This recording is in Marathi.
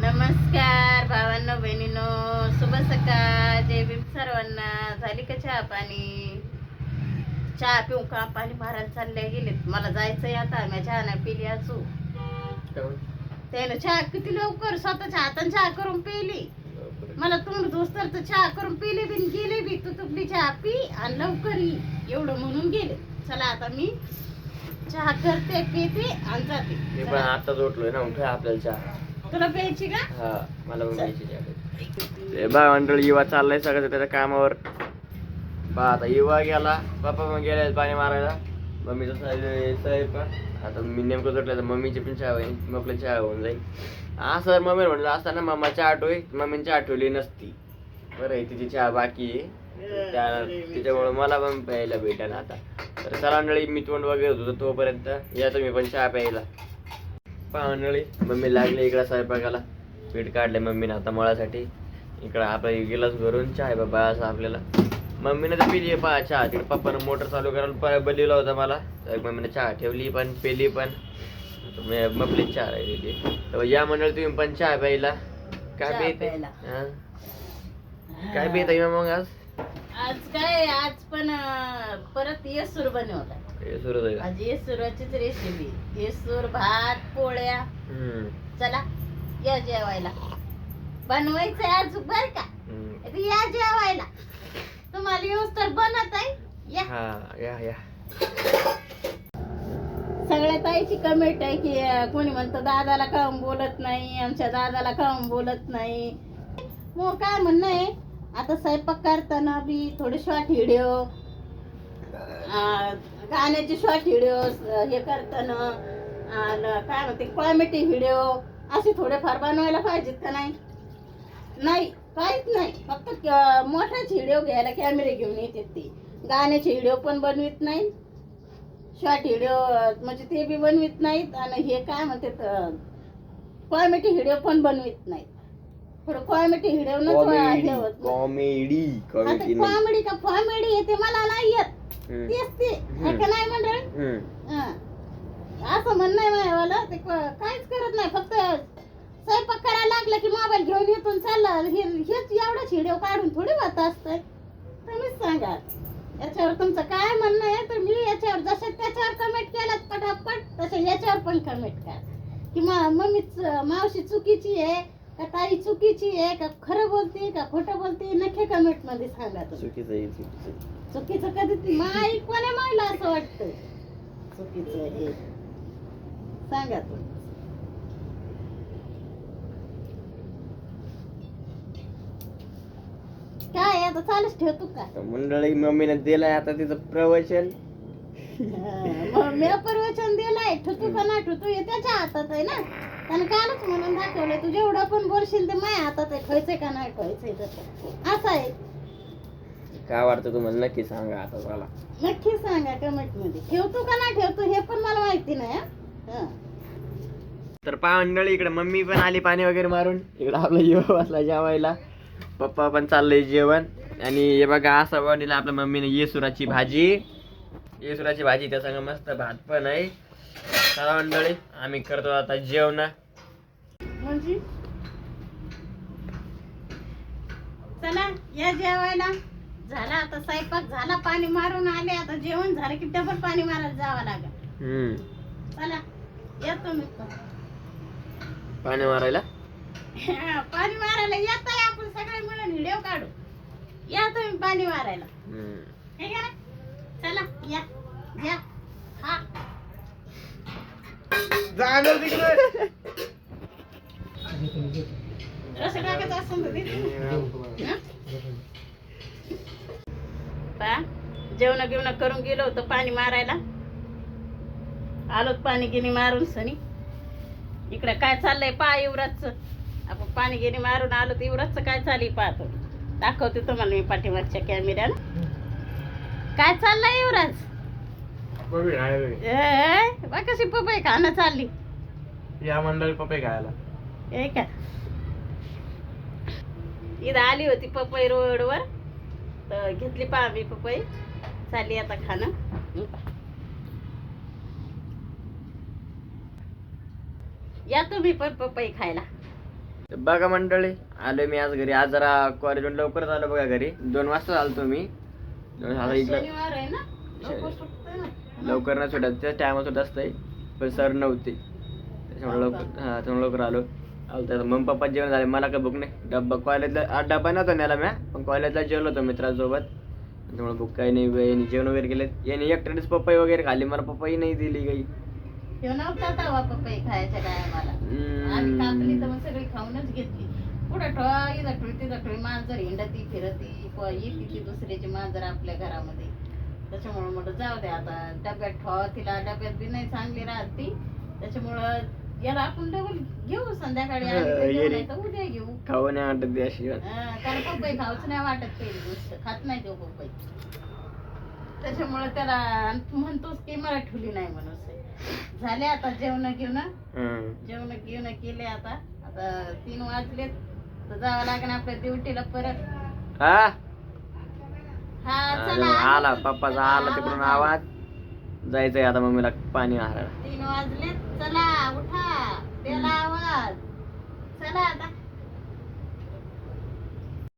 नमस्कार भावांनो बहिणीनो, शुभ सकाळ, जय भीम सर्वांना. झाली का चहा पाणी? चहा पिऊ का पाणी मारायला चालले गेलेत. मला जायचंय आता. मी चहा नाही पिली असू. त्यानं चहा किती लवकर स्वतःच्या हाताने चहा करून पिली. मला तोंड दोस्तर तर चहा करून पिले बी गेले बी. तू तुपली चहा पी आणि लवकर ये एवढं म्हणून गेले. चला आता मी चहा करते, पिते आणि जाते. मी पण आता जोडलोय ना, उठे आपल्याला चहा. तुला प्यायची का? हा, मला पण प्यायची चहा. बा मंडळी, युवा चाललाय सगळं त्याच्या कामावर. बा आता युवा गेला, पप्पा मग गेले पाणी मारायला. मम्मीचा स्वयंपाक आता मी नेमकं जोडलं तर मम्मीची पण चहा होईल, मग आपली चहा होऊन जाईल. असं मम्मी म्हटलं असताना मम्मा चहा आठवली, मम्मीने चहा आठवली नसती. बरं आहे, तिची चहा बाकी आहे त्याच्यामुळे मला पण प्यायला भेटेल आता. तर चला मंडळी, मी तोंड वगैरे होतो तोपर्यंत या तुम्ही पण चहा प्यायला. पहा मंडळी, मम्मी लागली इकडं स्वयंपाकाला. पीठ काढले मम्मीने आता मळासाठी. इकडं आपला गिलास भरून चहा आहे बाबा असं आपल्याला. मम्मीने तर पिली पहा चहा. तिकडे पप्पानं मोटर चालू करायला बोललेला होता मला, तर मम्मीने चहा ठेवली पण पेली पण. मपली चहा राहिली. तर या मंडळी तुम्ही पण चहा प्यायला. काय पिते? काय पिता मग आज? आज काय, आज पण परत येसूर बनवला. आज येसुराचीच रेसिपी. येसूर, भात, पोळ्या. चला या जेवायला. बनवायचंय आज बर का? या जेवायला. तुम्हाला येऊस तर बनत आहे. या. सगळ्या ताईची कमेंट आहे की कोणी म्हणतं दादाला काहून बोलत नाही, आमच्या दादाला काहून बोलत नाही. मग काय म्हणणं आहे, आता स्वयंपाक करताना बी थोडे शॉर्ट व्हिडिओ, गाण्याचे शॉर्ट व्हिडिओ हे करताना काय म्हणते कॉमेडी व्हिडिओ असे थोडेफार बनवायला पाहिजेत का नाही? नाही, काहीच नाही. फक्त मोठाच व्हिडिओ घ्यायला कॅमेरे घेऊन येते. ते गाण्याचे व्हिडिओ पण बनवित नाही, शॉर्ट व्हिडिओ म्हणजे ते बी बनवित नाहीत, आणि हे काय म्हणतात कॉमेडी व्हिडिओ पण बनवित नाहीत. थोडं कॉमेडी व्हिडिओ कॉमेडी का कॉमेडी येते मला नाही येत. तेच ते का नाही मंडळी? असं म्हणणं आहे माझ्यावाला. ते काहीच करत नाही, फक्त स्वयंपाक करायला लागलं की मोबाईल घेऊन येतून चाललं. हेच एवढंच व्हिडिओ काढून थोडी होत असतंय. तुम्हीच सांगा याच्यावर तुमचं काय म्हणणं आहे. तर मी याच्यावर जसे त्याच्यावर कमेंट केलात पटापट, तसे याच्यावर पण कमेंट करा की मम्मी मावशी चुकीची आहे का ताई चुकीची आहे, का खरं बोलते का खोटं बोलते. नक्की कमेंट मध्ये सांगा. चुकीचं कधी माई कोण्या मायला असं वाटतं चुकीचं हे सांगा तुम्ही. काय आता चालूच ठेवतो का मंडळी? मम्मीने दिलाय आता तिचं प्रवचन. मी प्रवचन दिलाय. ठेवतो का ना ठेवतो हे त्याच्या हातात आहे ना. त्यानं कालच म्हणून दाखवलंय, तू जेवढं पण बोलशील ते माझ्या हातात आहे. खायचंय का नाही खायचंय असं आहे. काय वाटतं तुम्हाला? नक्की सांगा आता मला. नक्की सांगा कमेंट मध्ये. ठेवतो का नाही ठेवतो हे पण मला माहिती नाही. तर पहा मंडळी, इकडे मम्मी पण आली पाणी वगैरे मारून. इकडे आपला युवा बसला जेवायला. पप्पा पण चाललंय जेवण. आणि हे बघा असं बनवलं आपल्या मम्मीने येसुराची भाजी. येसुराची भाजी त्या संग मस्त भात पण आहे. चला मंडळी, आम्ही करतो आता जेवण. म्हणजे चला या जेवायला. झाला आता स्वयंपाक झाला, पाणी मारून आले. आता जेवण झालं की डबल पाणी मारायला जावं लागेल. चला या तुम्ही पाणी मारायला. पाणी मारायला येत आहे. आपण सगळे मिळून व्हिडिओ काढू. या तुम्ही पाणी मारायला. हे का? चला या या. हा जाणार तिकडे. रस टाकायचं असं जेवण घेऊन करून गेलो होतो पाणी मारायला. आलोत पाणी गिनी मारून सनी. इकडे काय चाललंय पहा युवराजचं. आपण पाणी गिनी मारून आलो तर युवराजचं काय चाललंय पाहतो. दाखवते तुम्हाला मी पाठीमागच्या कॅमेऱ्यानं. काय चाललंय युवराज? बा कशी पपई खाणं चालली. या मंडळी पपई खायला. हे का इथं आली होती पपई रोडवर, तर घेतली पहा मी पपई. चालली आता खाणं. या तुम्ही पण पपई खायला. तर बघा मंडळी, आलो मी आज घरी. आज जरा कॉलेजून लवकरच आलो बघा घरी. 2 वाजता आलो मी. आता इकडं शनिवार आहे ना, लवकर सुटतंय ना. लवकर नाही सुटत, त्या टायमात सुद्धा असतंय, पण सर नव्हते त्याच्यामुळे लवकर त्यामुळे लवकर आलो. तर मम्मी पप्पा जेवण झाले, मला काय भूक नाही. डब्बा कॉलेजला डब्बा नव्हता नेला म्या, पण कॉलेजला जेवलो होतो मित्रांसोबत, त्यामुळे भूक काही नाही. यांनी जेवण वगैरे केले, यांनी एकट्यानेच पपई वगैरे खाल्ली, मला पपई नाही दिली काही. ह्यो नव्हता तवा पपई खायच्या काय आम्हाला. आम्ही कापली तर मग सगळी खाऊनच घेतली. पुढं ठोळा इथं ठोळी तिथं ठोळी, मांजर हिंडती फिरती येते ती दुसऱ्याची मांजर आपल्या घरामध्ये. त्याच्यामुळे म्हटलं जाऊ दे आता, डब्यात ठेवा तिला, डब्यात बी नाही चांगली राहत ती. त्याच्यामुळं याला आपण डबल घेऊ संध्याकाळी, आली तर घेऊ, नाही तर उद्या घेऊ. खाऊ नाही वाटत अशी. त्याला पपई खाऊच नाही वाटत, पहिली गोष्ट खात नाही तो पपई. त्याच्यामुळे त्याला म्हणतोच की मला ठुली नाही म्हणून. झाले आता जेवण घेऊन केले. आता 3 वाजलेत, तर जावं लागेल आपल्या ड्युटीला परत. आला पप्पाचा, आला तिकडून आवाज. जायचंय आता मम्मीला पाणी मारायला. 3 वाजलेत, चला उठा, त्याला आवाज, चला आता.